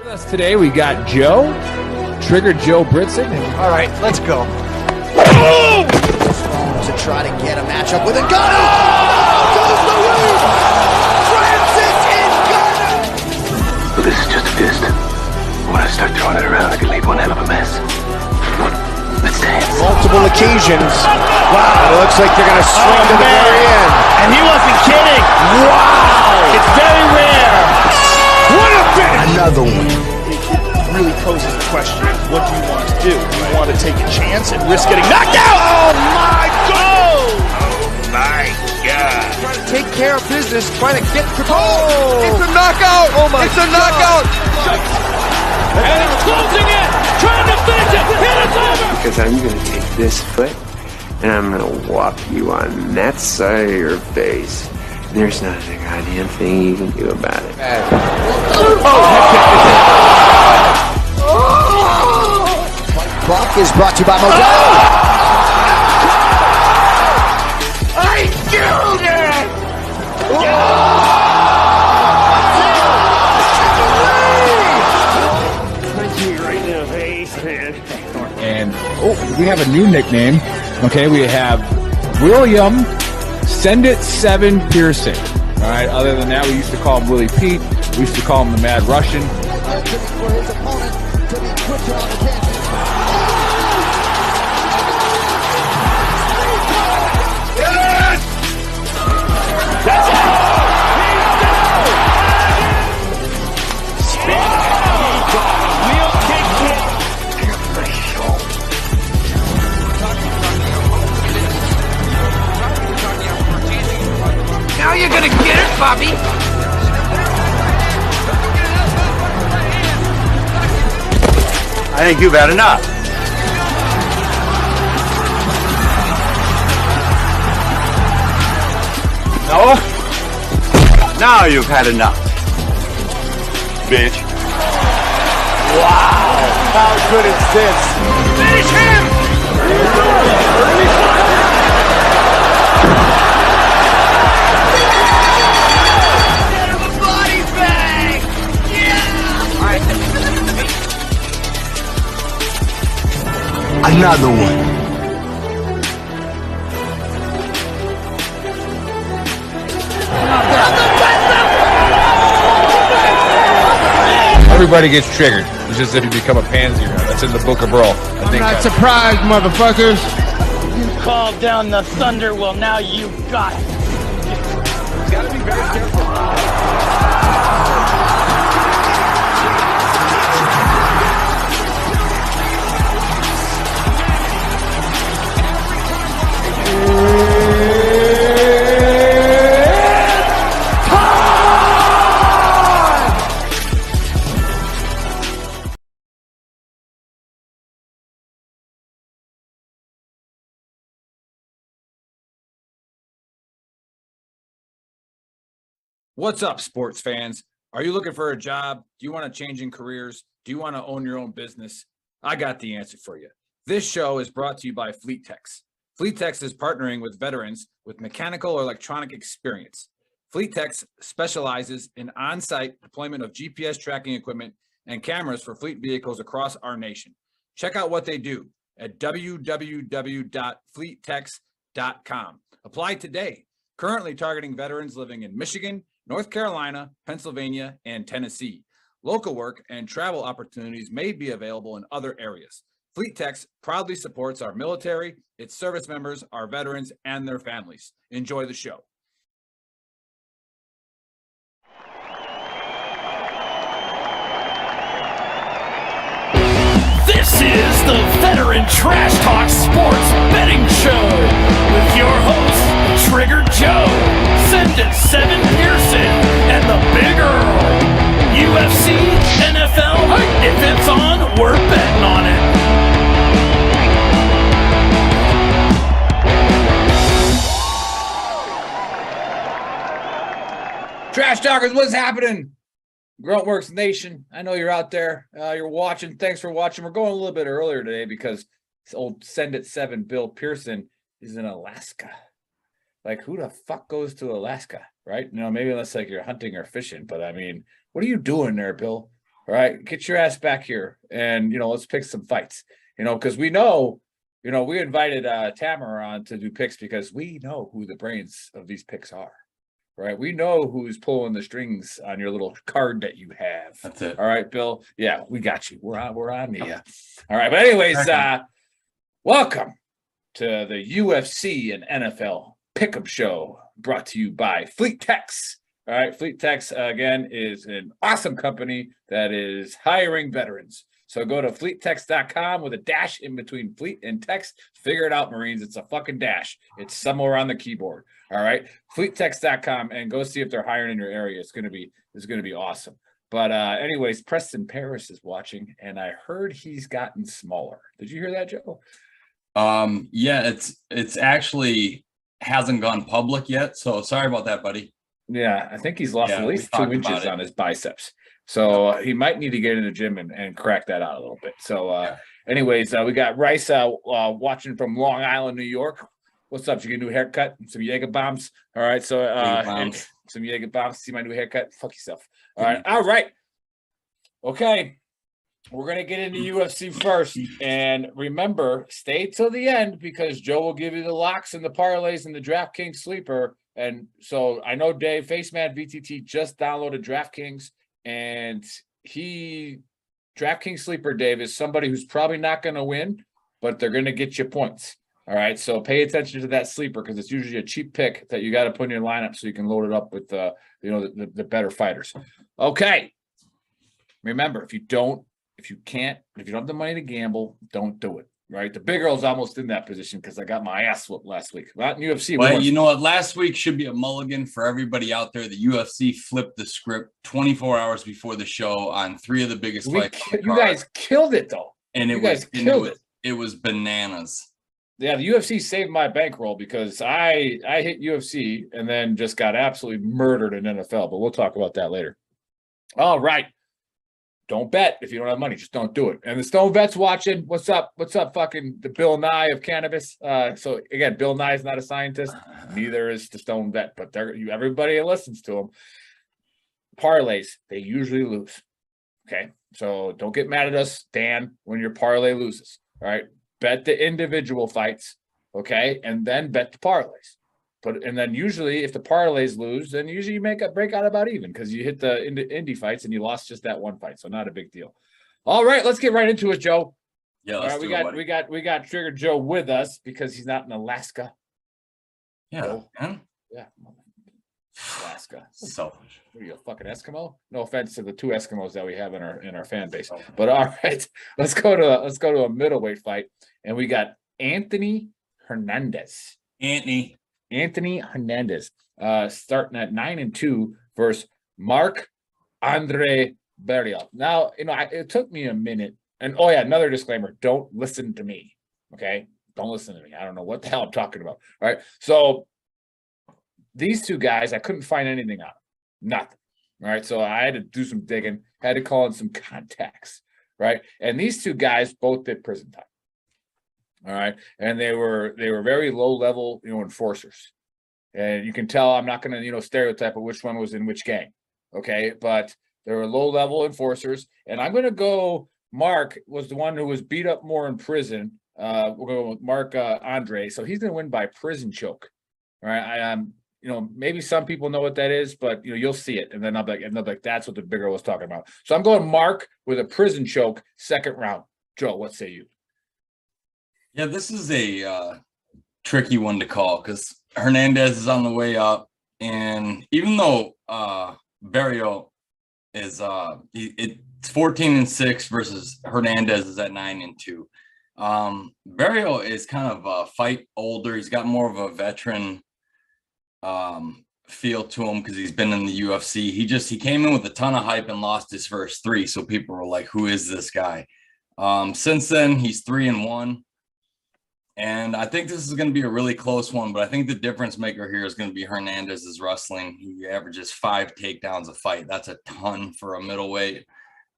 With us today, we got Joe, Trigger Joe Britson. All right, let's go. To try to get a matchup with Ngannou. Oh, goes the lead. Francis Ngannou. This is just a fist. When I start throwing it around, I can leave one hell of a mess. Let's dance. Multiple occasions. Wow, it looks like they're going to swing to the very end. And he wasn't kidding. Wow. It's very rare. What a finish. Another one. It really poses the question, what do you want to do? Do you want to take a chance and risk getting knocked out? Oh, my God. Oh my God. Trying to take care of business, trying to get to It's a knockout. Oh, my It's a knockout. And it's closing in, trying to finish it, and it's over! Because I'm going to take this foot, and I'm going to whop you on that side of your face. There's not a goddamn thing you can do about it. Buck is brought to you by Modelo. I killed it! And we have a new nickname. Okay, we have William Send It 7 Pearson. All right, other than that, we used to call him Willie Pete. We used to call him the Mad Russian. For his opponent to be quicker on the canvas. Now you're gonna get it, Bobby! I think you've had enough. No? Now you've had enough. Bitch. Wow, how good is this? Finish him! Body bag! Yeah! All right. Another one. Everybody gets triggered. It's just if you become a pansy. That's in the Book of Brawl. I think Not surprised, motherfuckers. You called down the thunder, well now you got it. gotta be very careful. What's up, sports fans? Are you looking for a job? Do you want to change in careers? Do you want to own your own business? I got the answer for you. This show is brought to you by FleetTex. FleetTex is partnering with veterans with mechanical or electronic experience. FleetTex specializes in on-site deployment of GPS tracking equipment and cameras for fleet vehicles across our nation. Check out what they do at www.fleettex.com. Apply today. Currently targeting veterans living in Michigan, North Carolina, Pennsylvania, and Tennessee. Local work and travel opportunities may be available in other areas. FleetTex proudly supports our military, its service members, our veterans, and their families. Enjoy the show. This is the Veteran Trash Talk Sports Betting Show with your hosts, Trigger Joe, Send It 7 Pearson, and the Big Earl. UFC, NFL, if it's on, we're betting on it. Trash Talkers, what's happening? Gruntworks Nation, I know you're out there. You're watching. Thanks for watching. We're going a little bit earlier today because this old Send It 7 Bill Pearson is in Alaska. Like, who the fuck goes to Alaska, right? You know, maybe unless like you're hunting or fishing, but I mean, what are you doing there, Bill? All right, get your ass back here, and let's pick some fights. Because we know, we invited Tamara on to do picks because we know who the brains of these picks are. Right, we know who's pulling the strings on your little card that you have. That's it. All right, Bill. Yeah, we got you. We're on the. All right, but anyways, welcome to the UFC and NFL Pick'em Show, brought to you by Vtt Sports. All right, Vtt Sports again is an awesome company that is hiring veterans. So go to vttsports.com with a dash in between Fleet and Text. Figure it out, Marines. It's a fucking dash. It's somewhere on the keyboard. All right, vttsports.com and go see if they're hiring in your area. It's gonna be awesome. But anyways, Preston Paris is watching, and I heard he's gotten smaller. Did you hear that, Joe? Yeah, it's actually hasn't gone public yet. So sorry about that, buddy. Yeah, I think he's lost at least 2 inches on his biceps. So he might need to get in the gym and crack that out a little bit. So anyways, we got Rice watching from Long Island, New York. What's up? You get a new haircut? Some Jaeger bombs. All right. So some Jaeger bombs. See my new haircut? Fuck yourself. All right. All right. Okay. We're going to get into UFC first. And remember, stay till the end because Joe will give you the locks and the parlays and the DraftKings sleeper. And so I know Dave, Faceman VTT, just downloaded DraftKings. And DraftKings sleeper, Dave, is somebody who's probably not going to win, but they're going to get you points. All right. So pay attention to that sleeper because it's usually a cheap pick that you got to put in your lineup so you can load it up with the better fighters. Okay. Remember, if you don't have the money to gamble, don't do it. Right. The big girl's almost in that position because I got my ass whooped last week. Not in UFC. Well, you know what? Last week should be a mulligan for everybody out there. The UFC flipped the script 24 hours before the show on 3 of the biggest fights. You guys killed it though. And you guys killed it. It was bananas. Yeah, the UFC saved my bankroll because I hit UFC and then just got absolutely murdered in NFL. But we'll talk about that later. All right. Don't bet if you don't have money. Just don't do it. And the Stone Vet's watching. What's up? What's up, fucking the Bill Nye of cannabis? So again, Bill Nye is not a scientist. Neither is the Stone Vet, but everybody listens to him. Parlays, they usually lose. Okay, so don't get mad at us, Dan, when your parlay loses. All right, bet the individual fights. Okay, and then bet the parlays. And then usually if the parlays lose, then usually you break out about even because you hit the indie fights and you lost just that one fight. So not a big deal. All right, let's get right into it, Joe. Yeah, all right, we got Trigger Joe with us because he's not in Alaska. Yeah. Yeah. Alaska. Selfish. What are you, a fucking Eskimo? No offense to the 2 Eskimos that we have in our fan base. But all right, let's go to a middleweight fight. And we got Anthony Hernandez. Anthony Hernandez, starting at 9-2 versus Marc-Andre Barriault. Now, it took me a minute. And another disclaimer: don't listen to me. Okay, don't listen to me. I don't know what the hell I'm talking about. All right, so these 2 guys, I couldn't find anything on them. Nothing. All right, so I had to do some digging. Had to call in some contacts. Right, and these 2 guys both did prison time. All right. And they were very low level, enforcers. And you can tell I'm not going to, stereotype of which one was in which gang. Okay. But they were low level enforcers. And I'm going to go, Mark was the one who was beat up more in prison. We'll go with Marc-Andre. So he's going to win by prison choke. All right. Maybe some people know what that is, but you'll see it. And then I'll be like, that's what the big girl was talking about. So I'm going Mark with a prison choke, 2nd round. Joe, what say you? Yeah, this is a tricky one to call because Hernandez is on the way up, and even though Barriault is it's 14-6 versus Hernandez is at 9-2. Barriault is kind of a fight older. He's got more of a veteran feel to him because he's been in the UFC. He came in with a ton of hype and lost his first 3, so people were like, "Who is this guy?" Since then, he's 3-1. And I think this is going to be a really close one, but I think the difference maker here is going to be Hernandez's wrestling. He averages 5 takedowns a fight. That's a ton for a middleweight.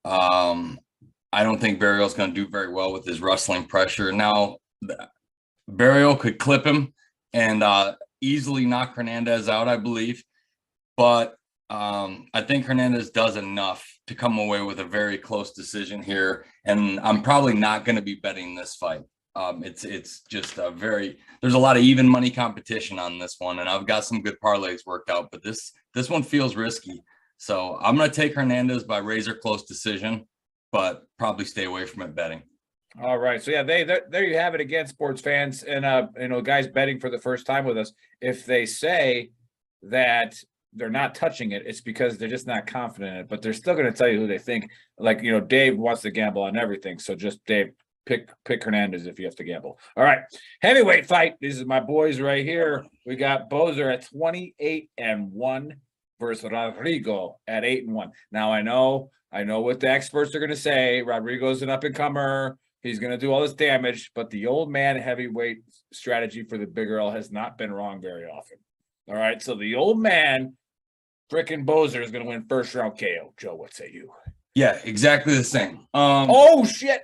I don't think Barriault's going to do very well with his wrestling pressure. Now, Barriault could clip him and easily knock Hernandez out, I believe. But I think Hernandez does enough to come away with a very close decision here, and I'm probably not going to be betting this fight. It's just there's a lot of even money competition on this one, and I've got some good parlays worked out, but this one feels risky. So I'm going to take Hernandez by razor close decision, but probably stay away from it betting. All right. So yeah, there you have it again, sports fans, and guys betting for the first time with us. If they say that they're not touching it, it's because they're just not confident in it, but they're still going to tell you who they think. Like, Dave wants to gamble on everything. So just Dave, pick Hernandez if you have to gamble. All right. Heavyweight fight. These are my boys right here. We got Bozer at 28-1 versus Rodrigo at 8-1. Now I know what the experts are going to say. Rodrigo's an up-and-comer. He's going to do all this damage, but the old man heavyweight strategy for the Big Earl has not been wrong very often. All right, so the old man, frickin' Bozer, is going to win first round KO. Joe, what say you? Yeah, exactly the same. Oh shit!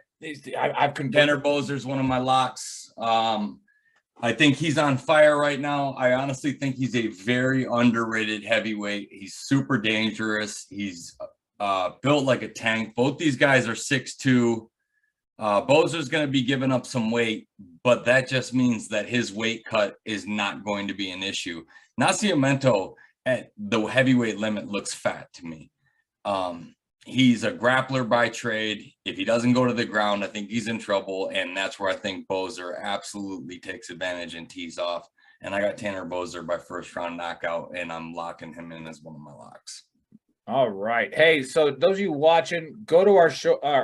I've Tanner Bozer's one of my locks. I think he's on fire right now. I honestly think he's a very underrated heavyweight. He's super dangerous. He's built like a tank. Both these guys are 6'2". Bozer's going to be giving up some weight, but that just means that his weight cut is not going to be an issue. Nascimento at the heavyweight limit looks fat to me. He's a grappler by trade. If he doesn't go to the ground, I think he's in trouble, and that's where I think Bozer absolutely takes advantage and tees off. And I got Tanner Bozer by first round knockout, and I'm locking him in as one of my locks. All right. Hey, so those of you watching, go to our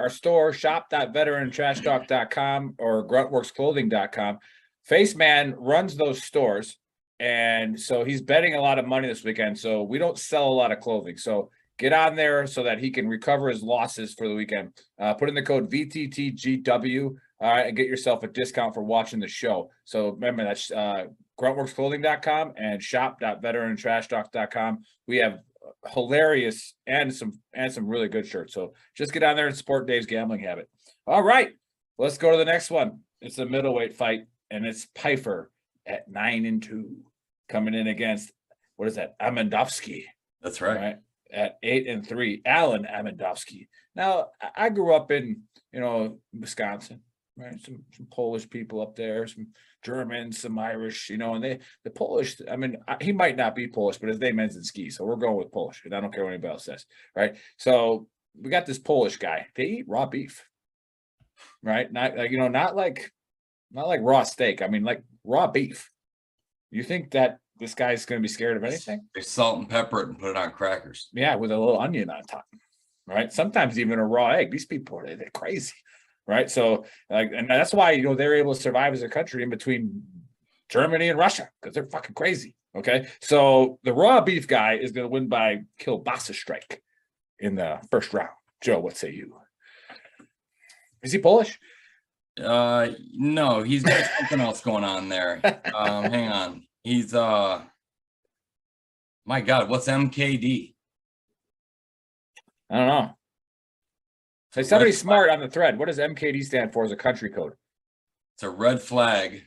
store, shop.veterantrashtalk.com or gruntworksclothing.com. Face Man runs those stores, and so he's betting a lot of money this weekend. So we don't sell a lot of clothing. So get on there so that he can recover his losses for the weekend. Put in the code VTTGW, and get yourself a discount for watching the show. So remember, that's gruntworksclothing.com and shop.veterantrashtalk.com. We have hilarious and some really good shirts. So just get on there and support Dave's gambling habit. All right, let's go to the next one. It's a middleweight fight, and it's Pifer at 9-2 coming in against, what is that, Amendovski. That's right. All right, at 8-3, Alan Amendovski. Now, I grew up in Wisconsin, right? Some Polish people up there, some Germans, some Irish, and the Polish, I mean, he might not be Polish, but his name ends in ski, so we're going with Polish, and I don't care what anybody else says, right? So we got this Polish guy. They eat raw beef, right? Not like, not like raw steak. I mean, like raw beef. You think that this guy's going to be scared of anything? They salt and pepper it and put it on crackers. Yeah, with a little onion on top, right? Sometimes even a raw egg. These people, they're crazy. Right. So, and that's why, they're able to survive as a country in between Germany and Russia, because they're fucking crazy. Okay. So the raw beef guy is going to win by kielbasa strike in the first round. Joe, what say you? Is he Polish? No, he's got something else going on there. Hang on. He's, my God, what's MKD? I don't know. Say somebody smart on the thread. What does MKD stand for as a country code? It's a red flag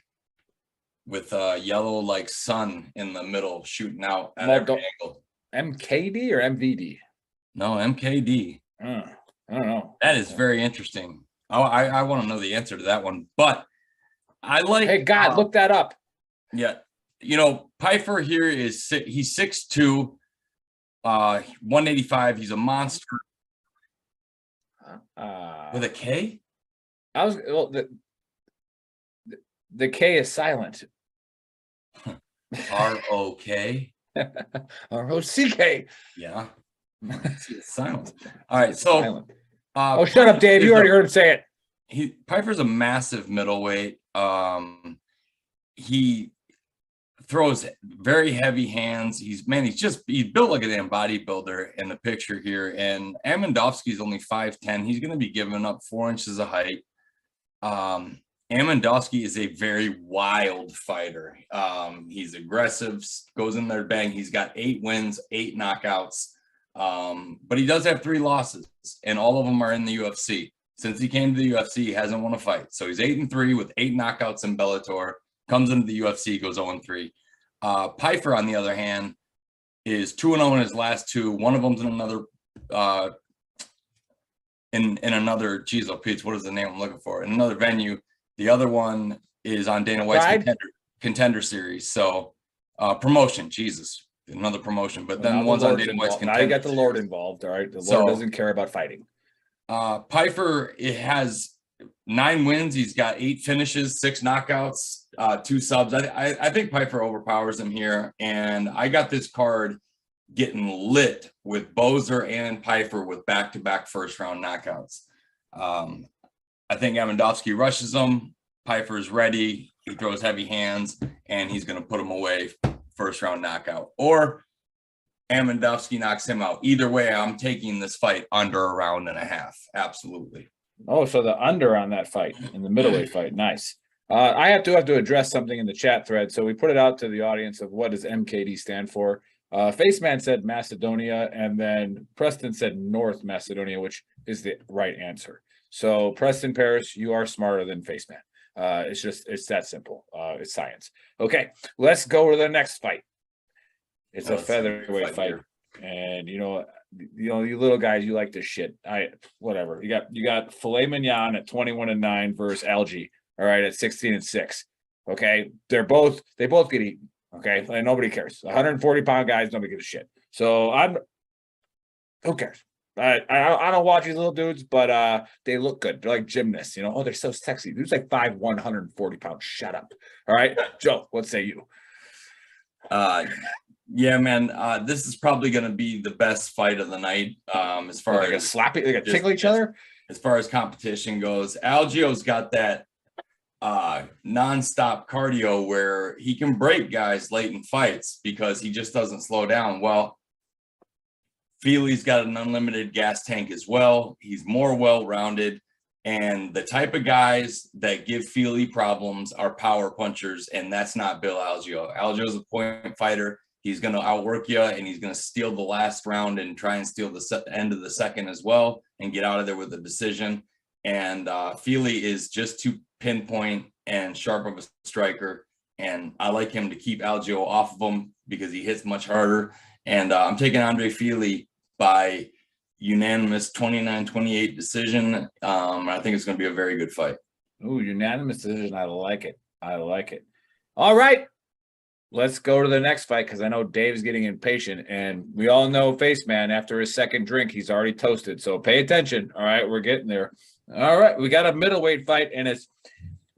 with a yellow like sun in the middle shooting out at every angle. MKD or MVD? No, MKD. I don't know. That is very interesting. I want to know the answer to that one, but I like. Hey, God, look that up. Yeah. Pifer here he's 6'2", 185. He's a monster. With a K? The K is silent. R-O-K? R-O-C-K. Yeah. It's silent. All right. So, shut up, Dave. You already heard him say it. Piper's a massive middleweight. He throws very heavy hands. He's built like a damn bodybuilder in the picture here. And Amendovski's only 5'10". He's going to be giving up 4 inches of height. Amendovski is a very wild fighter. He's aggressive, goes in there, bang. He's got 8 wins, 8 knockouts. But he does have 3 losses, and all of them are in the UFC. Since he came to the UFC, he hasn't won a fight. So he's 8-3 with 8 knockouts in Bellator. Comes into the UFC, goes 0-3. Pifer, on the other hand, is 2-0 in his last two. One of them's in another in another, geez, oh Pete, what is the name I'm looking for? In another venue. The other one is on Dana White's contender series. So promotion, Jesus, another promotion. But then the ones on Dana White's contender. Now you got the Lord involved. All right. The Lord doesn't care about fighting. Pfeiffer, it has 9 wins. He's got 8 finishes, 6 knockouts, 2 subs. I think Pfeiffer overpowers him here. And I got this card getting lit with Bozer and Pfeiffer with back-to-back first-round knockouts. I think Amandovski rushes him. Pfeiffer's ready. He throws heavy hands, and he's going to put him away first-round knockout. Or Amandovski knocks him out. Either way, I'm taking this fight under a round and a half. Absolutely. Oh, so the under on that fight in the middleweight fight. Nice. I have to address something in the chat thread. So we put it out to the audience of what does MKD stand for. Faceman said Macedonia, and then Preston said North Macedonia, which is the right answer. So Preston Paris, you are smarter than Faceman. It's that simple. It's science. Okay, let's go to the next fight. It's a featherweight fight. And you little guys, you like this shit. Whatever. You got Filet Mignon at 21-9 versus Algie. All right, at 16-6. Okay, they both get eaten. Okay, and nobody cares. 140-pound guys, nobody gives a shit. So who cares? I don't watch these little dudes, but they look good. They're like gymnasts, Oh, they're so sexy. Dude's like 5'1", 140 pounds. Shut up. All right, Joe, what say you? Yeah, man. This is probably going to be the best fight of the night. As far as slappy, they got tickle each other. As far as competition goes, Algio's got that nonstop cardio where he can break guys late in fights because he just doesn't slow down. Well, Feely's got an unlimited gas tank as well. He's more well-rounded, and the type of guys that give Feely problems are power punchers, and that's not Bill Algio. Algio's a point fighter. He's going to outwork you, and he's going to steal the last round and try and steal the end of the second as well and get out of there with a decision. And Feely is just too pinpoint and sharp of a striker, and I like him to keep Algio off of him because he hits much harder. And I'm taking Andre Feely by unanimous 29-28 decision. I think it's going to be a very good fight. Ooh, unanimous decision. I like it. All right. Let's go to the next fight because I know Dave's getting impatient, and we all know Faceman, after his second drink, he's already toasted. So pay attention. All right, we're getting there. All right, we got a middleweight fight, and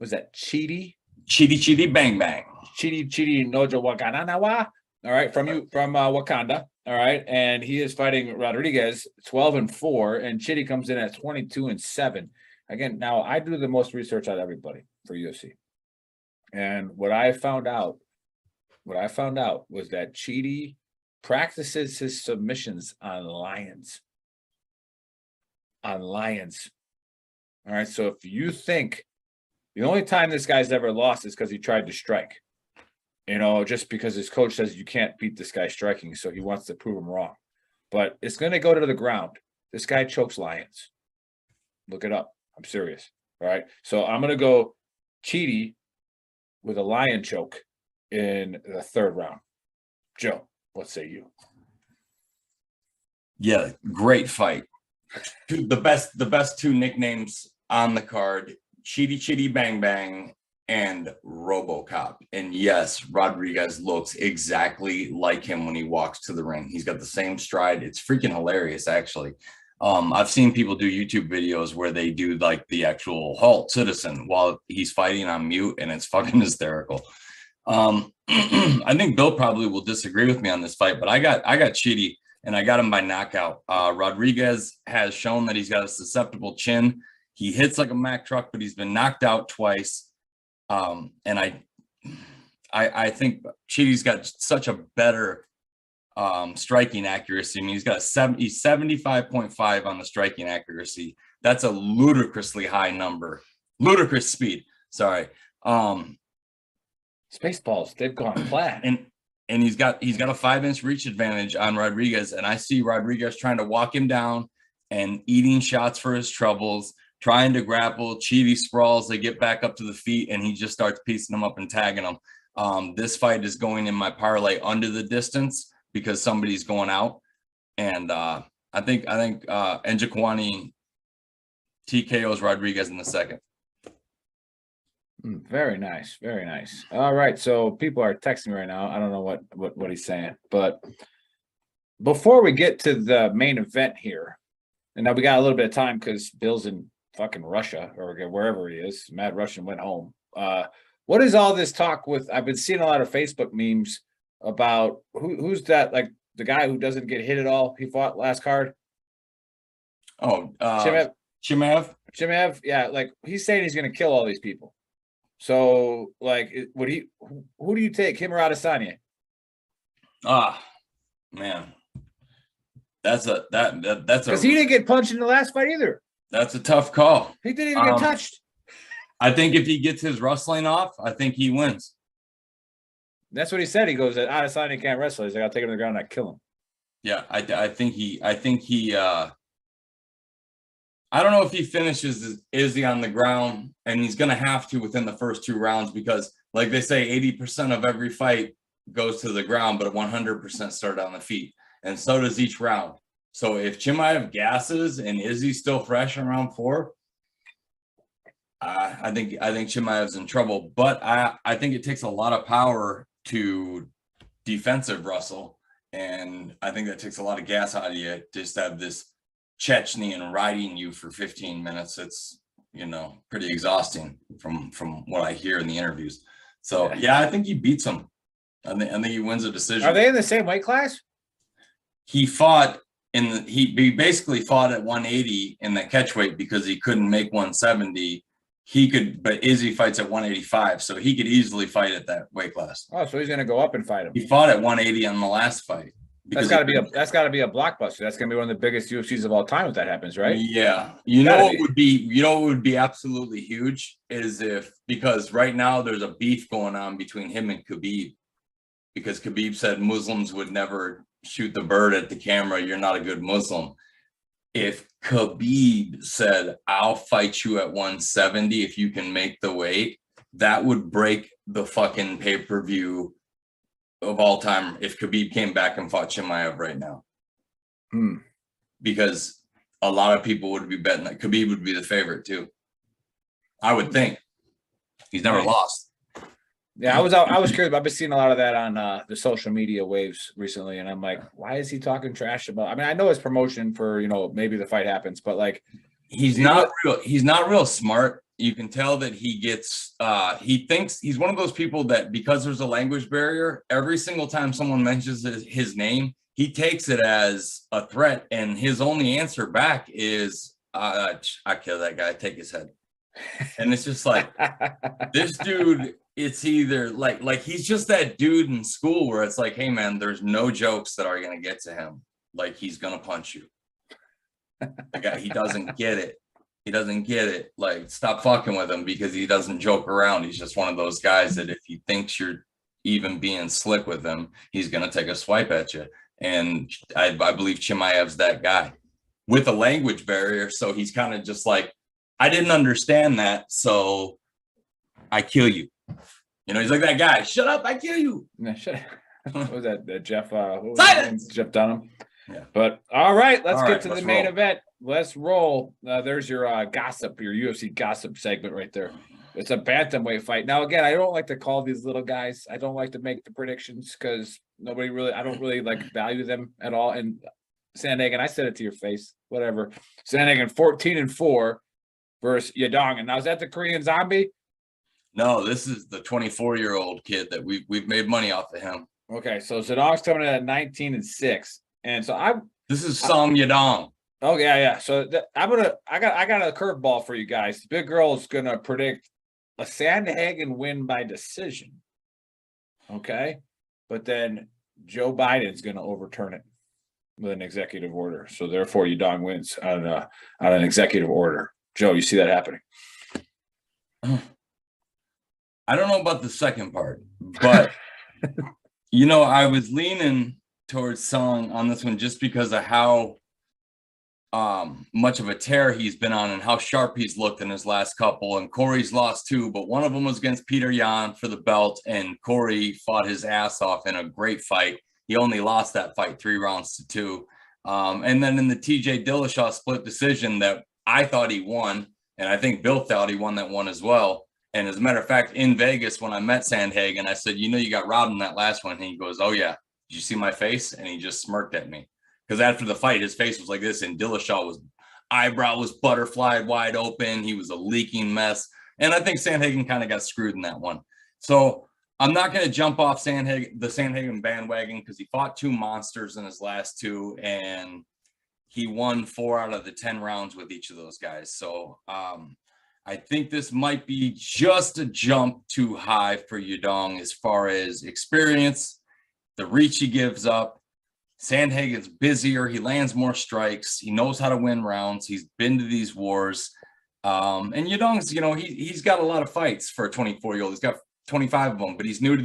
was that Chidi Bang Bang. Chidi Nojo Wakanawa. All right, from Wakanda. All right, and he is fighting Rodriguez, 12-4, and Chidi comes in at 22-7. Again, now I do the most research on everybody for UFC, and what I found out was that Chidi practices his submissions on lions. All right, so if you think the only time this guy's ever lost is because he tried to strike, just because his coach says you can't beat this guy striking, so he wants to prove him wrong. But it's going to go to the ground. This guy chokes lions. Look it up. I'm serious. All right, so I'm going to go Chidi with a lion choke in the third round. Joe, what say you? Yeah, great fight. The best 2 nicknames on the card, Chidi Bang Bang and RoboCop. And yes, Rodriguez looks exactly like him when he walks to the ring. He's got the same stride. It's freaking hilarious, actually. I've seen people do YouTube videos where they do like the actual halt citizen while he's fighting on mute, and it's fucking hysterical. I think Bill probably will disagree with me on this fight, but I got Chidi, and I got him by knockout. Rodriguez has shown that he's got a susceptible chin. He hits like a Mack truck, but he's been knocked out twice. And I think Chidi's got such a better striking accuracy. I mean, he's got he's 75.5 on the striking accuracy. That's a ludicrously high number. Ludicrous speed. Sorry. Spaceballs, they've gone flat. And he's got a 5-inch reach advantage on Rodriguez. And I see Rodriguez trying to walk him down and eating shots for his troubles, trying to grapple. Chidi sprawls, they get back up to the feet, and he just starts piecing them up and tagging them. This fight is going in my parlay under the distance, because somebody's going out. And I think Njokuani TKO's Rodriguez in the second. Very nice. Very nice. All right. So people are texting me right now. I don't know what he's saying, but before we get to the main event here, and now we got a little bit of time because Bill's in fucking Russia or wherever he is. Mad Russian went home. What is all this talk with? I've been seeing a lot of Facebook memes about who's that, like the guy who doesn't get hit at all. He fought last card. Oh, Chimaev. Yeah, like he's saying he's going to kill all these people. So, like, who do you take, him or Adesanya? Man, that's because he didn't get punched in the last fight either. That's a tough call. He didn't even get touched. I think if he gets his wrestling off, I think he wins. That's what he said. He goes, Adesanya can't wrestle. He's like, I'll take him to the ground and I kill him. Yeah, I think he I don't know if he finishes Izzy on the ground, and he's going to have to within the first 2 rounds because, like they say, 80% of every fight goes to the ground, but 100% start on the feet, and so does each round. So if Chimaev gasses and Izzy's still fresh in round 4, I think Chimaev's in trouble. But I think it takes a lot of power to defensive wrestle, and I think that takes a lot of gas out of you just to have this Chechenian riding you for 15 minutes. It's, pretty exhausting from what I hear in the interviews. So yeah, I think he beats him. I think he wins a decision. Are they in the same weight class? He fought he basically fought at 180 in the catchweight because he couldn't make 170. But Izzy fights at 185, so he could easily fight at that weight class. Oh, so he's going to go up and fight him. He fought at 180 on the last fight. That's got to be a blockbuster. That's going to be one of the biggest UFCs of all time if that happens, right? Yeah. You know what would be absolutely huge is because right now there's a beef going on between him and Khabib, because Khabib said Muslims would never shoot the bird at the camera. You're not a good Muslim. If Khabib said, I'll fight you at 170 if you can make the weight, that would break the fucking pay-per-view of all time if Khabib came back and fought Chimaev right now. Because a lot of people would be betting that Khabib would be the favorite too. I would think. He's never lost. Yeah, I was curious. I've been seeing a lot of that on the social media waves recently, and I'm like, why is he talking trash about? I mean, I know it's promotion for maybe the fight happens, but like, he's not real smart. You can tell that he gets he thinks he's one of those people that, because there's a language barrier, every single time someone mentions his name, he takes it as a threat, and his only answer back is I kill that guy, take his head. And it's just like, this dude, it's either like he's just that dude in school where it's like, hey man, there's no jokes that are gonna get to him. Like, he's gonna punch you. The guy, he doesn't get it. He doesn't get it. Like, stop fucking with him, because he doesn't joke around. He's just one of those guys that if he thinks you're even being slick with him, he's gonna take a swipe at you. And I believe Chimaev's that guy with a language barrier. So he's kind of just like, I didn't understand that, so I kill you. He's like that guy. Shut up, I kill you. No, shut up. What was that? Jeff? Silence. Jeff Dunham. Yeah. But all right, let's get to the main roll. event. Let's roll. There's your gossip, your UFC gossip segment right there. It's a bantamweight fight. Now, again, I don't like to call these little guys. I don't like to make the predictions because I don't really like value them at all. And Sandhagen, I said it to your face. Whatever. Sandhagen 14-4 versus Yadong. And now, is that the Korean Zombie? No, this is the 24-year-old kid that we've made money off of him. Okay, so Zedong's coming in at 19-6, and so This is Song Yadong. Oh yeah. So I got a curveball for you guys. Big Girl is gonna predict a Sandhagen win by decision. Okay, but then Joe Biden's gonna overturn it with an executive order. So therefore, Yadong wins on an executive order. Joe, you see that happening? I don't know about the second part, but I was leaning towards Song on this one just because of how much of a tear he's been on and how sharp he's looked in his last couple. And Corey's lost too, but one of them was against Peter Yan for the belt, and Corey fought his ass off in a great fight. he only lost that fight 3-2. And then in the TJ Dillashaw split decision that I thought he won, and I think Bill thought he won that one as well. And as a matter of fact, in Vegas, when I met Sandhagen, I said, you got robbed in that last one. And he goes, oh, yeah. Did you see my face? And he just smirked at me. Because after the fight, his face was like this, and Dillashaw eyebrow was butterflied wide open. He was a leaking mess. And I think Sandhagen kind of got screwed in that one. So I'm not going to jump off the Sandhagen bandwagon, because he fought 2 monsters in his last 2, and he won 4 out of the 10 rounds with each of those guys. So I think this might be just a jump too high for Yudong as far as experience, the reach he gives up. Sandhagen's busier. He lands more strikes. He knows how to win rounds. He's been to these wars. And Yudong's, he's got a lot of fights for a 24-year-old. He's got 25 of them, but he's newer to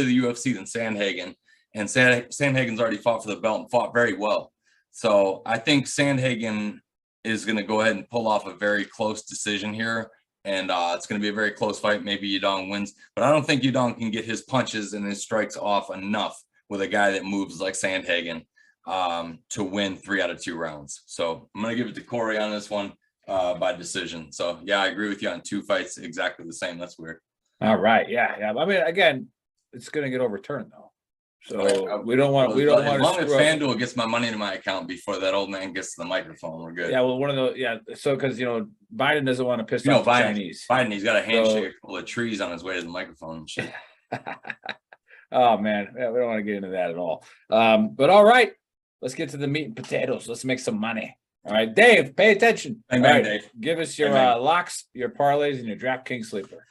the UFC than Sandhagen. And Sandhagen's already fought for the belt and fought very well. So I think Sandhagen is going to go ahead and pull off a very close decision here. And it's going to be a very close fight. Maybe Yudong wins, but I don't think Yudong can get his punches and his strikes off enough with a guy that moves like Sandhagen to win 3 out of 2 rounds. So I'm going to give it to Corey on this one by decision. So yeah, I agree with you on 2 fights exactly the same. That's weird. All right. Yeah. I mean, again, it's going to get overturned though. So we don't want as long as FanDuel gets my money into my account before that old man gets to the microphone, we're good. Yeah, well, one of those, so because Biden doesn't want to piss off the Chinese. Biden, he's got a handshake full of trees on his way to the microphone and shit. Oh man, we don't want to get into that at all. But all right, let's get to the meat and potatoes. Let's make some money. All right, Dave, pay attention. Amen, all right, Dave. Give us your locks, your parlays, and your DraftKings sleeper.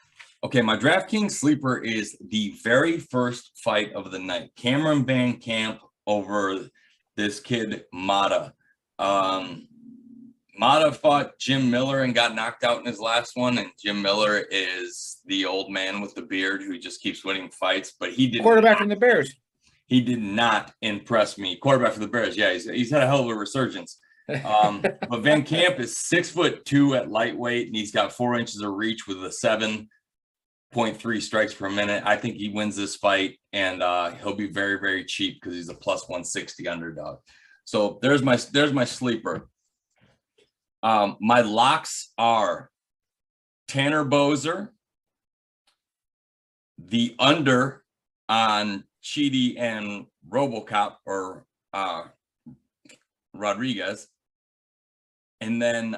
Okay, my DraftKings sleeper is the very first fight of the night. Cameron Van Camp over this kid, Mata. Mata fought Jim Miller and got knocked out in his last one, and Jim Miller is the old man with the beard who just keeps winning fights, but he did quarterback from the Bears. He did not impress me. Quarterback for the Bears, yeah, he's had a hell of a resurgence. But Van Camp is 6'2" at lightweight, and he's got 4 inches of reach with a 7.3 strikes per minute. I think he wins this fight, and he'll be very, very cheap because he's a plus 160 underdog. So there's my sleeper. My locks are Tanner Boser, the under on Chidi and RoboCop or Rodriguez, and then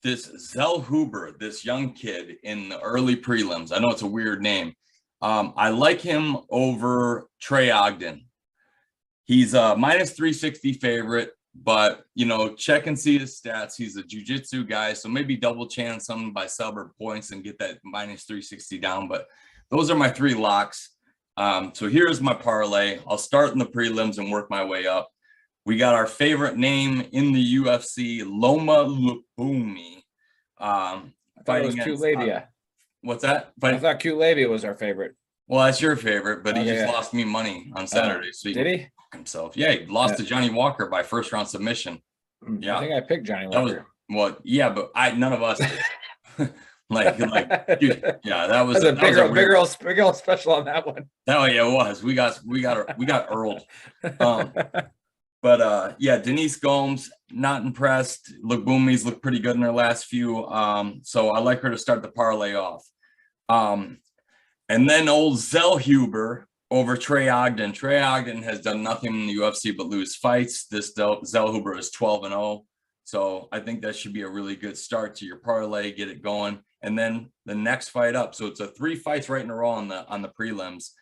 this Zell Huber, this young kid in the early prelims. I know it's a weird name. I like him over Trey Ogden. He's a minus 360 favorite, but check and see his stats. He's a jiu-jitsu guy, so maybe double chance him by sub or points and get that minus 360 down. But those are my 3 locks. So here's my parlay. I'll start in the prelims and work my way up. We got our favorite name in the UFC, Loma Lubumi. I thought it was Cute Labia. What's that? I thought Cute Labia was our favorite. Well, that's your favorite, but he just lost me money on Saturday. So did he? Himself. Yeah, he lost to Johnny Walker by first round submission. Yeah, I think I picked Johnny Walker. But none of us did. like, dude, yeah, that was a big old special on that one. Oh yeah, it was. We got Earled. But Denise Gomes, not impressed. Bumi's looked pretty good in her last few. So I like her to start the parlay off. And then old Zell Huber over Trey Ogden. Trey Ogden has done nothing in the UFC but lose fights. This Zell Huber is 12-0. So I think that should be a really good start to your parlay, get it going. And then the next fight up. So it's a 3 fights right in a row on the prelims.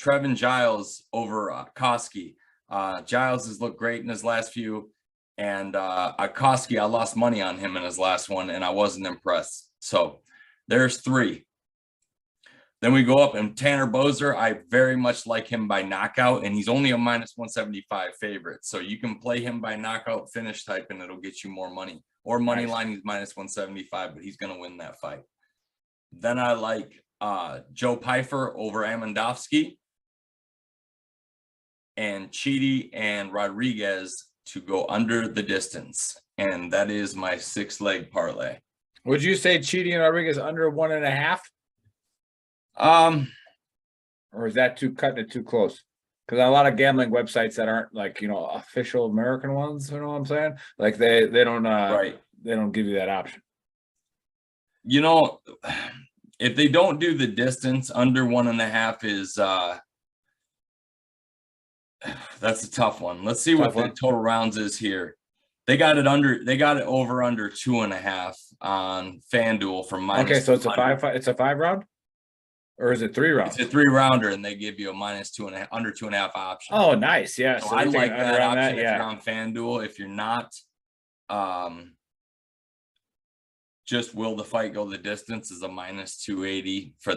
Trevin Giles over Koski. Giles has looked great in his last few. And Koski, I lost money on him in his last one, and I wasn't impressed. So there's 3. Then we go up, and Tanner Boser, I very much like him by knockout, and he's only a minus 175 favorite. So you can play him by knockout finish type, and it'll get you more money. Or money line, he's minus 175, but he's going to win that fight. Then I like Joe Pyfer over Amandovsky, and Chidi and Rodriguez to go under the distance. And that is my 6-leg parlay. Would you say Chidi and Rodriguez under 1.5? Or is that cutting it too close? Because a lot of gambling websites that aren't like, official American ones, you know what I'm saying? Like they don't Right. they don't give you that option. If they don't do the distance, under 1.5 is that's a tough one. Let's see what the total rounds is here. They got it over under 2.5 on FanDuel from minus. Okay, so it's a 5 round? Or is it 3 rounds? It's a 3-rounder, and they give you a minus 2.5, under 2.5 option. Oh, nice. Yeah. So I like that option if yeah. you're on FanDuel. If you're not, just will the fight go the distance is a minus 280 for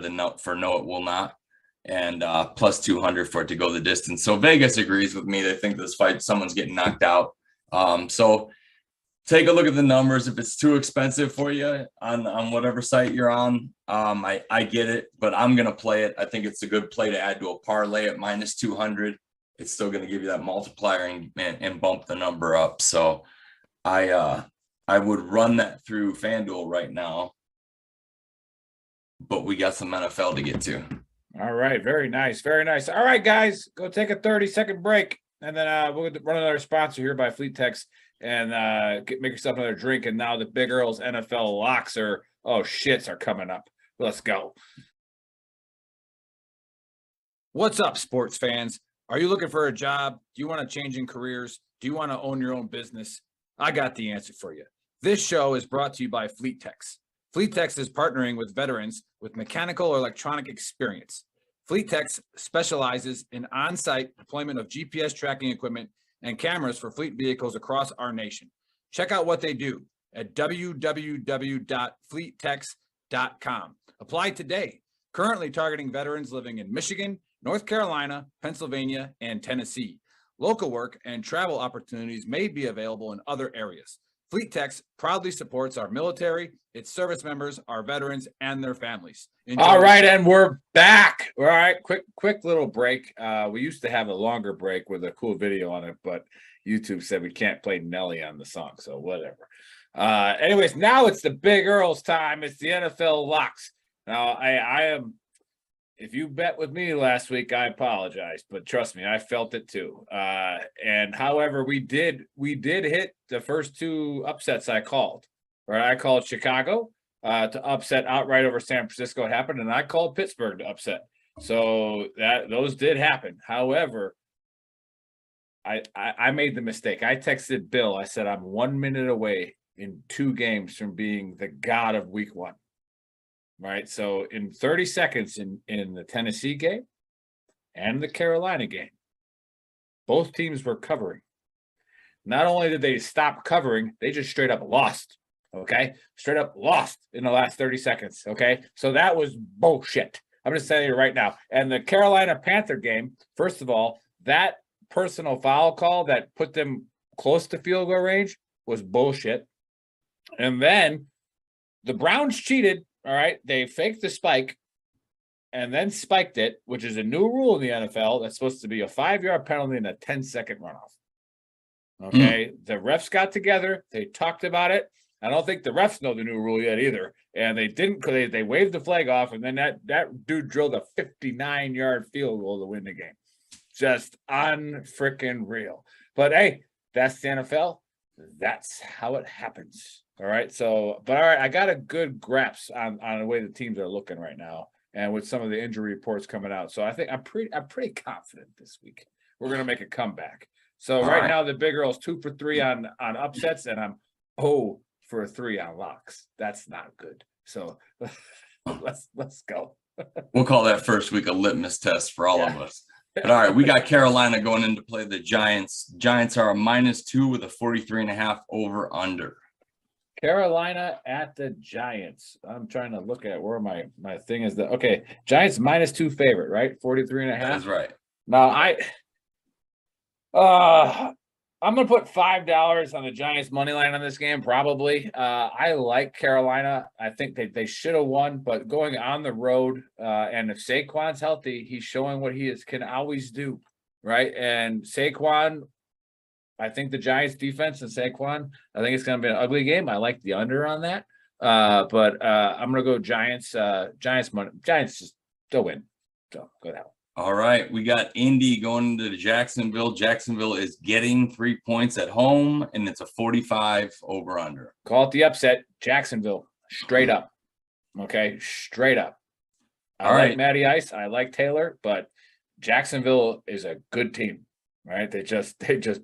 no, it will not. And plus 200 for it to go the distance. So Vegas agrees with me. They think this fight, someone's getting knocked out. So take a look at the numbers. If it's too expensive for you on whatever site you're on, I get it, but I'm going to play it. I think it's a good play to add to a parlay at minus 200. It's still going to give you that multiplier and bump the number up. So I would run that through FanDuel right now, but we got some NFL to get to. All right. Very nice. Very nice. All right, guys, go take a 30-second break. And then we'll run another sponsor here by FleetTex and make yourself another drink. And now the Big Earl's NFL locks are coming up. Let's go. What's up, sports fans? Are you looking for a job? Do you want to change in careers? Do you want to own your own business? I got the answer for you. This show is brought to you by FleetTex. FleetTex is partnering with veterans with mechanical or electronic experience. FleetTex specializes in on-site deployment of GPS tracking equipment and cameras for fleet vehicles across our nation. Check out what they do at www.fleettex.com. Apply today. Currently targeting veterans living in Michigan, North Carolina, Pennsylvania, and Tennessee. Local work and travel opportunities may be available in other areas. FleetTex proudly supports our military, its service members, our veterans, and their families. All right, and we're back. All right, quick little break. We used to have a longer break with a cool video on it, but YouTube said we can't play Nelly on the song, so whatever. Anyways, now it's the Big Earl's time. It's the NFL locks. Now, I am. If you bet with me last week, I apologize, but trust me, I felt it too. And however, we did hit the first 2 upsets I called. Right, I called Chicago to upset outright over San Francisco. It happened, and I called Pittsburgh to upset. So those did happen. However, I made the mistake. I texted Bill. I said I'm 1 minute away in 2 games from being the god of Week 1. Right. So in 30 seconds in the Tennessee game and the Carolina game, both teams were covering. Not only did they stop covering, they just straight up lost. Okay. Straight up lost in the last 30 seconds. Okay. So that was bullshit. I'm just telling you right now. And the Carolina Panther game, first of all, that personal foul call that put them close to field goal range was bullshit. And then the Browns cheated. All right, they faked the spike and then spiked it, which is a new rule in the NFL. That's supposed to be a 5-yard penalty and a 10-second runoff. Okay, The refs got together. They talked about it. I don't think the refs know the new rule yet either. And they didn't, they waved the flag off, and then that dude drilled a 59-yard field goal to win the game. Just unfreaking real. But hey, that's the NFL. That's how it happens. All right. So, but all right, I got a good grasp on the way the teams are looking right now, and with some of the injury reports coming out. So I think I'm pretty confident this week we're gonna make a comeback. So right now the Big Earl's 2 for 3 on upsets, and I'm 0 for 3 on locks. That's not good. So let's go. We'll call that first week a litmus test for all of us. But all right, we got Carolina going in to play the Giants. Giants are a -2 with a 43.5 over under. Carolina at the Giants. I'm trying to look at where my thing is. Okay, Giants -2 favorite, right? 43.5. That's right. Now I'm gonna put $5 on the Giants money line on this game. Probably. I like Carolina. I think they should have won, but going on the road, and if Saquon's healthy, he's showing what he can always do, right? And Saquon, I think the Giants defense and Saquon, I think it's going to be an ugly game. I like the under on that. But I'm going to go Giants. Giants just, they'll win. So go that one. All right, we got Indy going to Jacksonville. Jacksonville is getting 3 points at home, and it's a 45 over under. Call it the upset. Jacksonville, straight up. Okay, straight up. I All like right. Matty Ice. I like Taylor, but Jacksonville is a good team, right? They just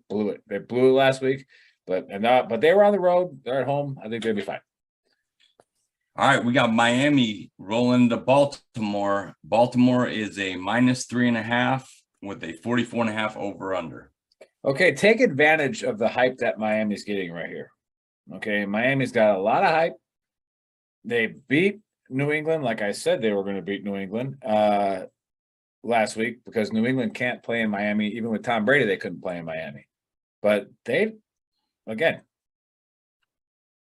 blew it. They blew it last week, but they were on the road. They're at home. I think they'll be fine. All right, we got Miami rolling to Baltimore. Baltimore is a -3.5 with a 44.5 over under. Okay, take advantage of the hype that Miami's getting right here. Okay, Miami's got a lot of hype. They beat New England, like I said they were going to beat New England last week, because New England can't play in Miami. Even with Tom Brady, they couldn't play in Miami. But again,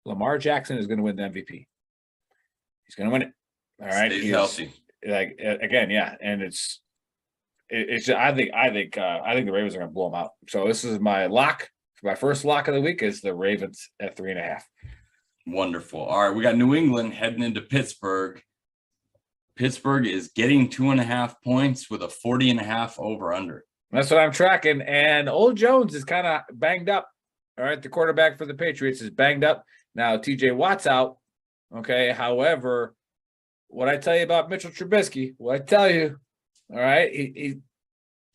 Lamar Jackson is going to win the MVP. He's going to win it. All right. He's healthy. Like, again, yeah. And it's just, I think the Ravens are going to blow them out. So this is my lock. My first lock of the week is the Ravens at 3.5. Wonderful. All right, we got New England heading into Pittsburgh. Pittsburgh is getting 2.5 points with a 40.5 over under. That's what I'm tracking. And old Jones is kind of banged up. All right. The quarterback for the Patriots is banged up. Now, TJ Watt's out. Okay. However, what I tell you about Mitchell Trubisky, what I tell you, all right,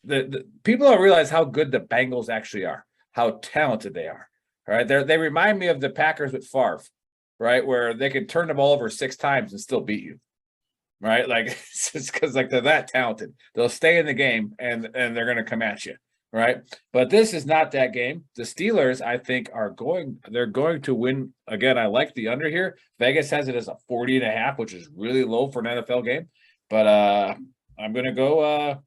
the people don't realize how good the Bengals actually are, how talented they are. All right. They remind me of the Packers with Favre, right? Where they can turn the ball over 6 times and still beat you. Right. Like, it's just because like they're that talented. They'll stay in the game and they're going to come at you. Right. But this is not that game. The Steelers, I think, they're going to win. Again, I like the under here. Vegas has it as a 40.5, which is really low for an NFL game. But I'm gonna go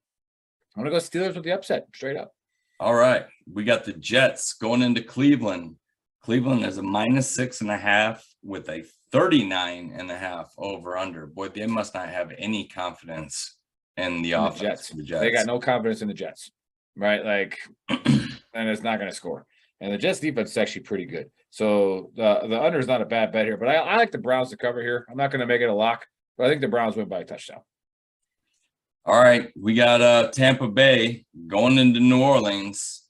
Steelers with the upset, straight up. All right. We got the Jets going into Cleveland. Cleveland is a -6.5 with a 39.5 over under. Boy, they must not have any confidence in the offense. The Jets. They got no confidence in the Jets. Right, like, and it's not going to score. And the Jets defense is actually pretty good. So the under is not a bad bet here. But I like the Browns to cover here. I'm not going to make it a lock, but I think the Browns win by a touchdown. All right, we got Tampa Bay going into New Orleans.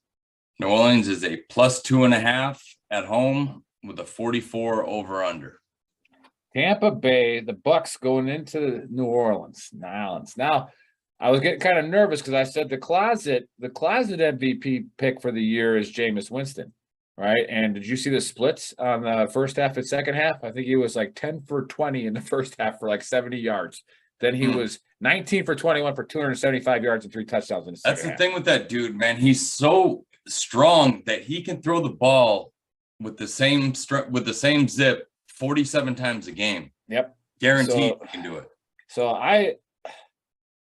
New Orleans is a +2.5 at home with a 44 over under. Tampa Bay, the Bucks going into New Orleans. Now, I was getting kind of nervous because I said the closet MVP pick for the year is Jameis Winston, right? And did you see the splits on the first half and second half? I think he was like 10 for 20 in the first half for like 70 yards. Then he was 19 for 21 for 275 yards and 3 touchdowns in the second half. That's the thing with that dude, man. He's so strong that he can throw the ball with the same zip 47 times a game. Yep. Guaranteed he can do it. So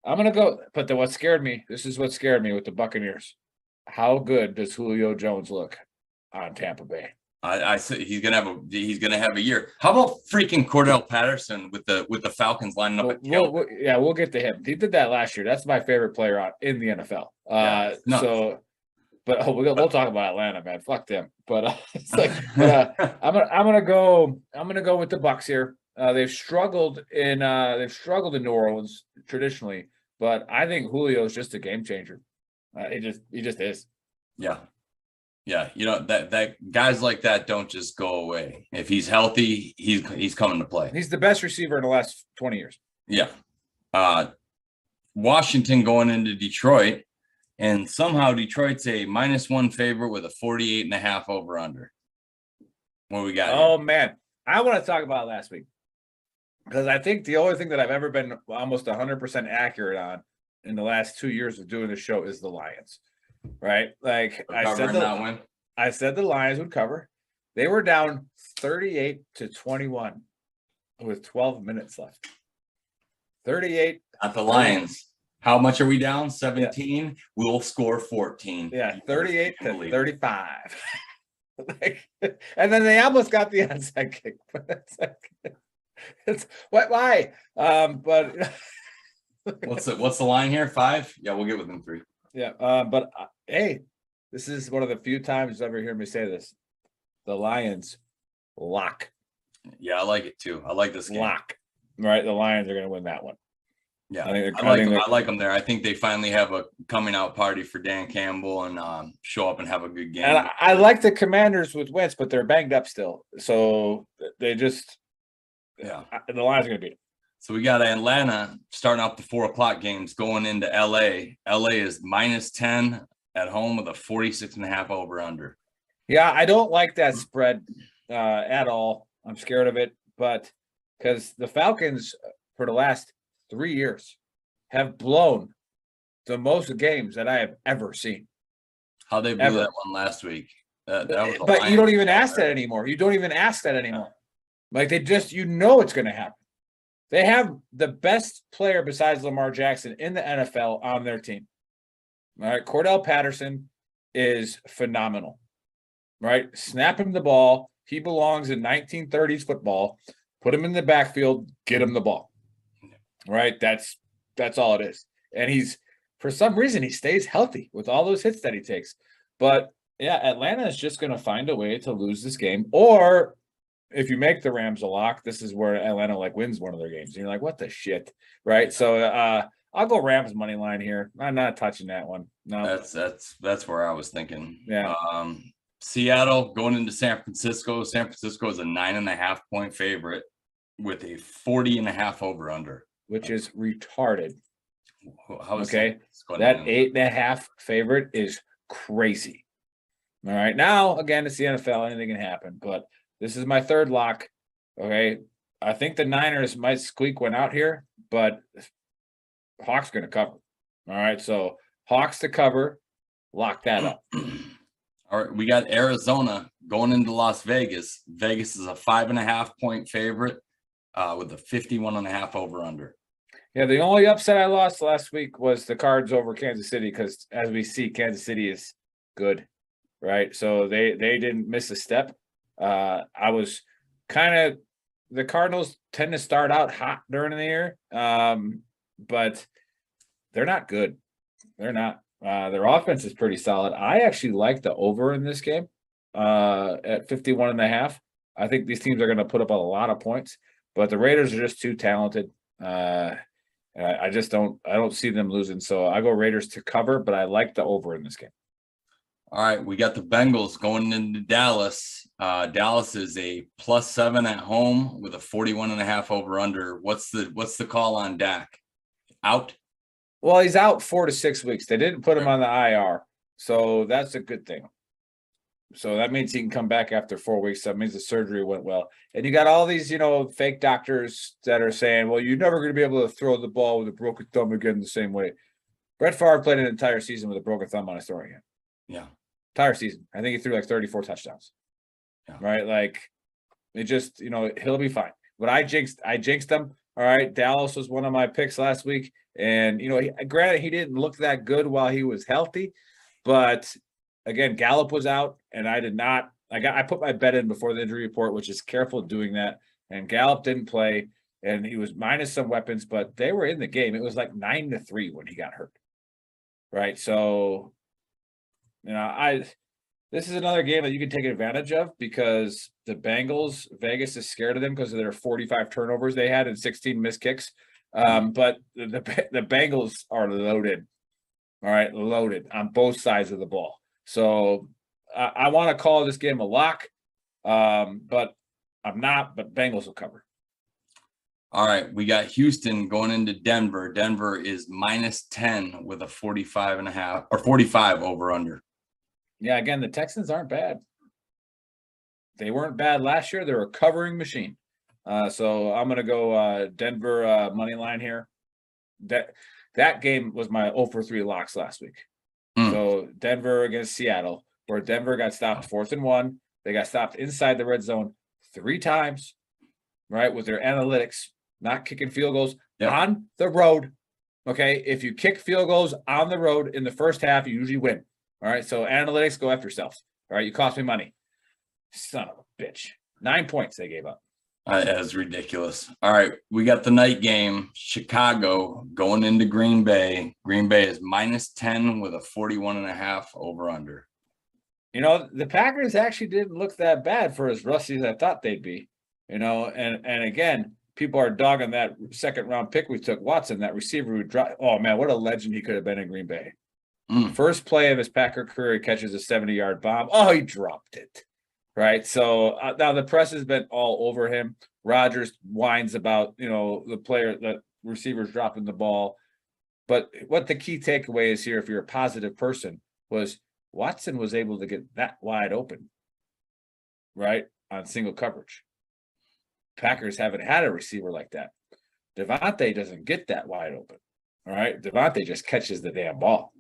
I'm going to go, but what scared me with the Buccaneers. How good does Julio Jones look on Tampa Bay? I said he's gonna have a year. How about freaking Cordell Patterson with the Falcons lining up at tail? We'll get to him. He did that last year. That's my favorite player in the NFL. We'll talk about Atlanta, man. Fuck them. But it's like, I'm gonna go with the Bucs here. They've struggled in New Orleans traditionally, but I think Julio is just a game changer. He just is. Yeah. You know that guys like that don't just go away. If he's healthy, he's coming to play. He's the best receiver in the last 20 years. Yeah. Washington going into Detroit, and somehow Detroit's a -1 favorite with a 48.5 over under. What we got? Oh man, I want to talk about last week. Because I think the only thing that I've ever been almost 100% accurate on in the last 2 years of doing the show is the Lions, right? Like I said the Lions would cover. They were down 38-21 with 12 minutes left. 38. At the Lions. How much are we down? 17. Yeah. We'll score 14. Yeah, 38-35. And then they almost got the onside kick. It's why? But what's the line here? 5? Yeah, we'll get within 3. Yeah, but hey, this is one of the few times you ever hear me say this. The Lions lock. Yeah, I like it too. I like this game. Lock. Right, the Lions are going to win that one. Yeah, I I like them there. I think they finally have a coming out party for Dan Campbell and show up and have a good game. And I like the Commanders with Wentz, but they're banged up still. So they just the Lions are going to beat them. So we got Atlanta starting off the 4:00 games going into LA. LA is -10 at home with a 46.5 over under. Yeah, I don't like that spread at all. I'm scared of it, but because the Falcons for the last 3 years have blown the most games that I have ever seen. How they blew that one last week. That was but you don't even ask that anymore. You don't even ask that anymore. Like they just, it's going to happen. They have the best player besides Lamar Jackson in the NFL on their team. All right. Cordell Patterson is phenomenal. Right. Snap him the ball. He belongs in 1930s football. Put him in the backfield, get him the ball. Right. That's all it is. And for some reason, he stays healthy with all those hits that he takes. But yeah, Atlanta is just going to find a way to lose this game. Or if you make the Rams a lock, this is where Atlanta wins one of their games. And you're like, what the shit? Right. So I'll go Rams money line here. I'm not touching that one. No. That's where I was thinking. Yeah. Seattle going into San Francisco. San Francisco is a 9.5 point favorite with a 40.5 over under. Which is retarded. How is that 8.5 favorite is crazy. All right. Now, again, it's the NFL. Anything can happen. But this is my third lock. Okay. I think the Niners might squeak one out here, but Hawks going to cover. All right. So Hawks to cover. Lock that up. All right. We got Arizona going into Las Vegas. Vegas is a 5.5 point favorite with a 51.5 over under. Yeah, the only upset I lost last week was the Cards over Kansas City because, as we see, Kansas City is good, right? So they didn't miss a step. I was the Cardinals tend to start out hot during the year, but they're not good. They're not. Their offense is pretty solid. I actually like the over in this game at 51.5. I think these teams are going to put up a lot of points, but the Raiders are just too talented. I don't see them losing. So I go Raiders to cover, but I like the over in this game. All right. We got the Bengals going into Dallas. Dallas is a +7 at home with a 41.5 over under. What's the call on Dak? Out? Well, he's out 4 to 6 weeks. They didn't put him on the IR. So that's a good thing. So that means he can come back after 4 weeks. That means the surgery went well. And you got all these, fake doctors that are saying, well, you're never going to be able to throw the ball with a broken thumb again the same way. Brett Favre played an entire season with a broken thumb on his throwing hand. Yeah. Entire season. I think he threw 34 touchdowns. Yeah. Right? It just, he'll be fine. But I jinxed him. All right. Dallas was one of my picks last week. And, granted, he didn't look that good while he was healthy, but again, Gallup was out, and I did not. I put my bet in before the injury report, which is careful doing that. And Gallup didn't play, and he was minus some weapons, but they were in the game. It was like 9-3 when he got hurt. Right. So, this is another game that you can take advantage of because the Bengals, Vegas is scared of them because of their 45 turnovers they had and 16 missed kicks. But the Bengals are loaded. All right, loaded on both sides of the ball. So I want to call this game a lock, but I'm not. But Bengals will cover. All right, we got Houston going into Denver. Denver is -10 with a 45.5 or 45 over under. Yeah, again, the Texans aren't bad. They weren't bad last year. They're a covering machine. So I'm going to go Denver money line here. That game was my 0 for 3 locks last week. So Denver against Seattle, where Denver got stopped 4th and 1. They got stopped inside the red zone 3 times, right, with their analytics, not kicking field goals on the road. Okay, if you kick field goals on the road in the first half, you usually win. All right, so analytics, go after yourself. All right, you cost me money. Son of a bitch. 9 points they gave up. That is ridiculous. All right, we got the night game. Chicago going into Green Bay. Green Bay is -10 with a 41.5 over under. The Packers actually didn't look that bad for as rusty as I thought they'd be. And again, people are dogging that second round pick we took, Watson, that receiver who dropped. Oh man, what a legend he could have been in Green Bay. First play of his Packer career, he catches a 70-yard bomb. Oh, he dropped it. Right. So now the press has been all over him. Rodgers whines about, the receivers dropping the ball. But what the key takeaway is here, if you're a positive person, was Watson was able to get that wide open, right, on single coverage. Packers haven't had a receiver like that. Vtt doesn't get that wide open. All right. Vtt just catches the damn ball,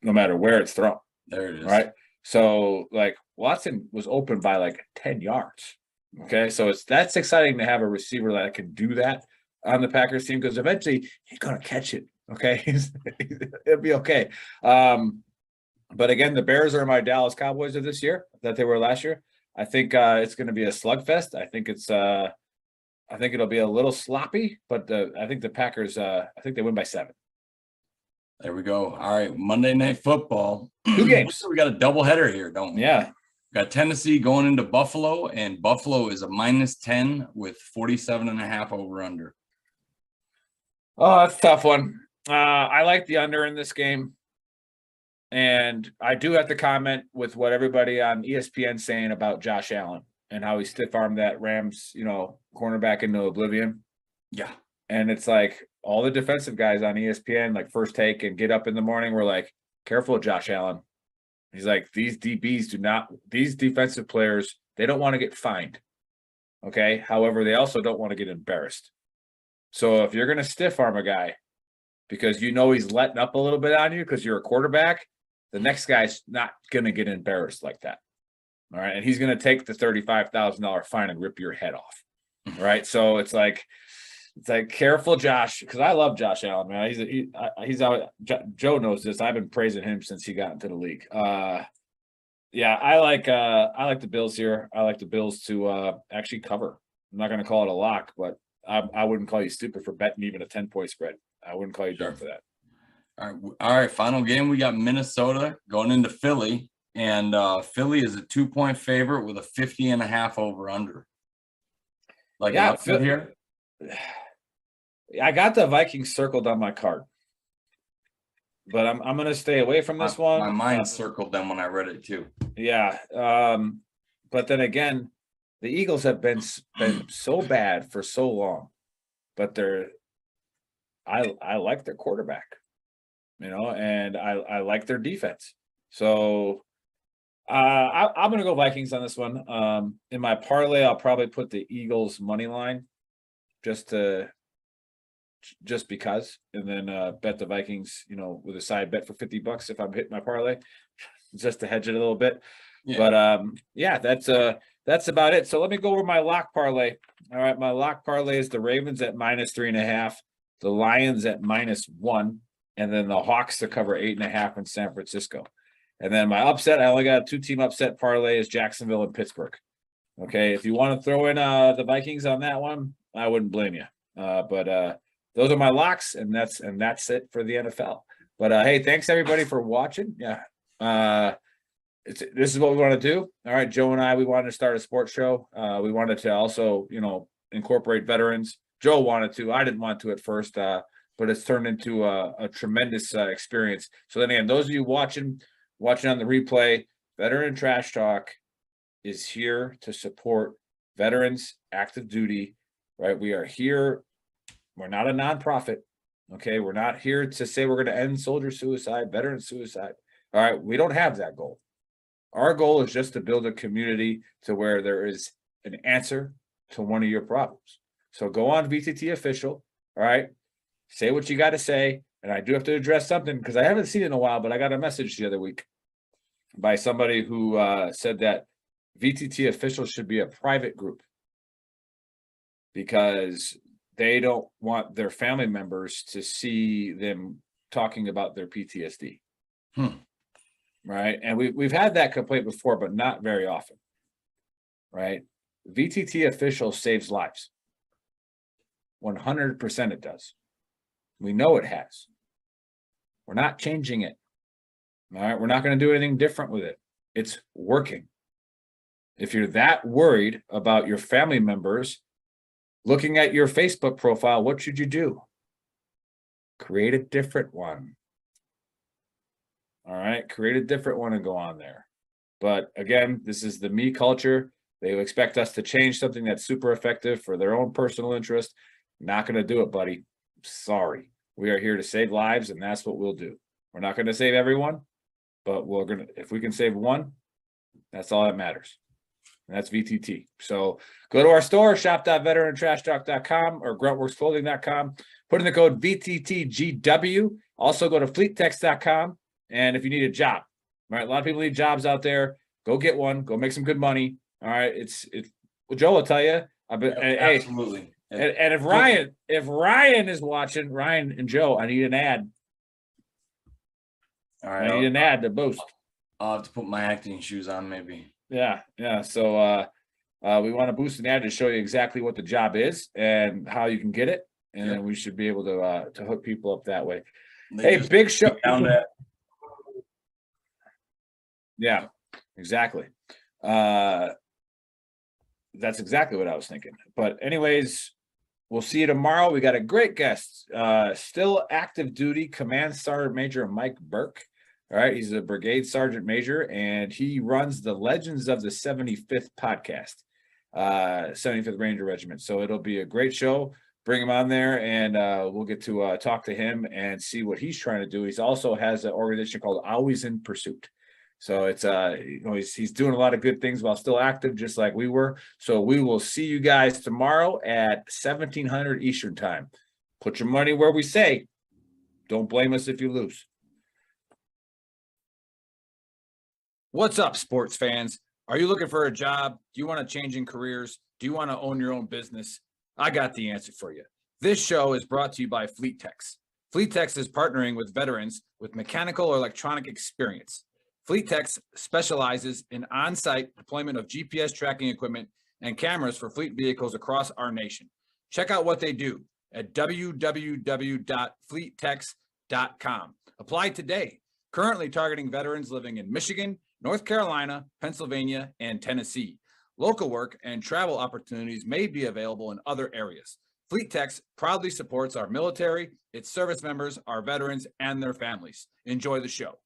no matter where it's thrown. There it is. Right. So like Watson was open by like 10 yards. Okay. So that's exciting to have a receiver that can do that on the Packers team, because eventually he's going to catch it. Okay. It'll be okay. But again, the Bears are my Dallas Cowboys of this year that they were last year. I think it's going to be a slugfest. I think it'll be a little sloppy, but I think the Packers, I think they win by 7. There we go. All right. Monday Night Football. 2 games. So we got a doubleheader here, don't we? Yeah. We got Tennessee going into Buffalo, and Buffalo is a -10 with 47.5 over under. Oh, that's a tough one. I like the under in this game. And I do have to comment with what everybody on ESPN saying about Josh Allen and how he stiff-armed that Rams, cornerback into oblivion. Yeah. And it's like all the defensive guys on ESPN, like First Take and Get Up in the Morning, were like, careful, Josh Allen. He's like, these defensive players, they don't want to get fined. Okay. However, they also don't want to get embarrassed. So if you're going to stiff arm a guy because he's letting up a little bit on you because you're a quarterback, the next guy's not going to get embarrassed like that. All right. And he's going to take the $35,000 fine and rip your head off. All right. So it's like careful, Josh, because I love Josh Allen, man. He's out. Joe knows this. I've been praising him since he got into the league. Yeah, I like the Bills here. I like the Bills to actually cover. I'm not going to call it a lock, but I wouldn't call you stupid for betting even a 10-point spread. I wouldn't call you dumb for that. All right. Final game. We got Minnesota going into Philly, and Philly is a 2-point favorite with a 50.5 over under. Like, yeah, here. I got the Vikings circled on my card, but I'm going to stay away from this one. My mind circled them when I read it too. Yeah. But then again, the Eagles have been so bad for so long, but I like their quarterback, and I like their defense. So I'm going to go Vikings on this one. In my parlay, I'll probably put the Eagles money line just because, and then bet the Vikings, with a side bet for $50 if I'm hitting my parlay, just to hedge it a little bit. Yeah. But yeah, that's about it. So let me go over my lock parlay. All right, my lock parlay is the Ravens at -3.5, the Lions at -1, and then the Hawks to cover 8.5 in San Francisco. And then my upset, I only got a 2-team upset parlay, is Jacksonville and Pittsburgh. Okay, if you want to throw in the Vikings on that one, I wouldn't blame you. But those are my locks, and that's it for the NFL. But hey, thanks everybody for watching. Yeah, this is what we want to do. All right, Joe and I, we wanted to start a sports show. We wanted to also, incorporate veterans. Joe wanted to. I didn't want to at first, but it's turned into a tremendous experience. So then again, those of you watching on the replay, Veteran Trash Talk is here to support veterans, active duty. Right, we are here. We're not a nonprofit. Okay, we're not here to say we're going to end soldier suicide, veteran suicide. All right, we don't have that goal. Our goal is just to build a community to where there is an answer to one of your problems. So go on VTT official. All right, say what you got to say. And I do have to address something because I haven't seen it in a while, but I got a message the other week by somebody who said that VTT official should be a private group because they don't want their family members to see them talking about their PTSD. Right. And we've had that complaint before, but not very often. Right. VTT official saves lives. 100% it does. We know it has. We're not changing it. All right. We're not going to do anything different with it. It's working. If you're that worried about your family members Looking at your Facebook profile, what should you do? Create a different one. All right, create a different one and go on there. But again, this is the me culture. They expect us to change something that's super effective for their own personal interest. Not going to do it, buddy. Sorry. We are here to save lives, and that's what we'll do. We're not going to save everyone, but we're going to, if we can save one, that's all that matters. And that's VTT. So go to our store, shop.veterantrashtalk.com or gruntworksclothing.com. Put in the code VTTGW. Also go to fleettex.com. And if you need a job, all right, a lot of people need jobs out there. Go get one. Go make some good money. All right. Well, Joe will tell you. Absolutely. Hey, and if Ryan is watching, Ryan and Joe, I need an ad. All right. I need an ad to boost. I'll have to put my acting shoes on, maybe. Yeah. So we want to boost an ad to show you exactly what the job is and how you can get it, and then we should be able to hook people up that way. Hey, big show. Yeah, exactly. That's exactly what I was thinking. But anyways, we'll see you tomorrow. We got a great guest, still active duty Command Sergeant Major Mike Burke. All right, he's a Brigade Sergeant Major, and he runs the Legends of the 75th podcast, 75th Ranger Regiment. So it'll be a great show. Bring him on there, and we'll get to talk to him and see what he's trying to do. He's also has an organization called Always in Pursuit. So it's he's doing a lot of good things while still active, just like we were. So we will see you guys tomorrow at 1700 Eastern time. Put your money where we say. Don't blame us if you lose. What's up, sports fans? Are you looking for a job? Do you want to change in careers? Do you want to own your own business? I got the answer for you. This show is brought to you by Vtt. Vtt is partnering with veterans with mechanical or electronic experience. Vtt specializes in on-site deployment of GPS tracking equipment and cameras for fleet vehicles across our nation. Check out what they do at www.fleettex.com. Apply today. Currently targeting veterans living in Michigan, North Carolina, Pennsylvania, and Tennessee. Local work and travel opportunities may be available in other areas. Vtt proudly supports our military, its service members, our veterans, and their families. Enjoy the show.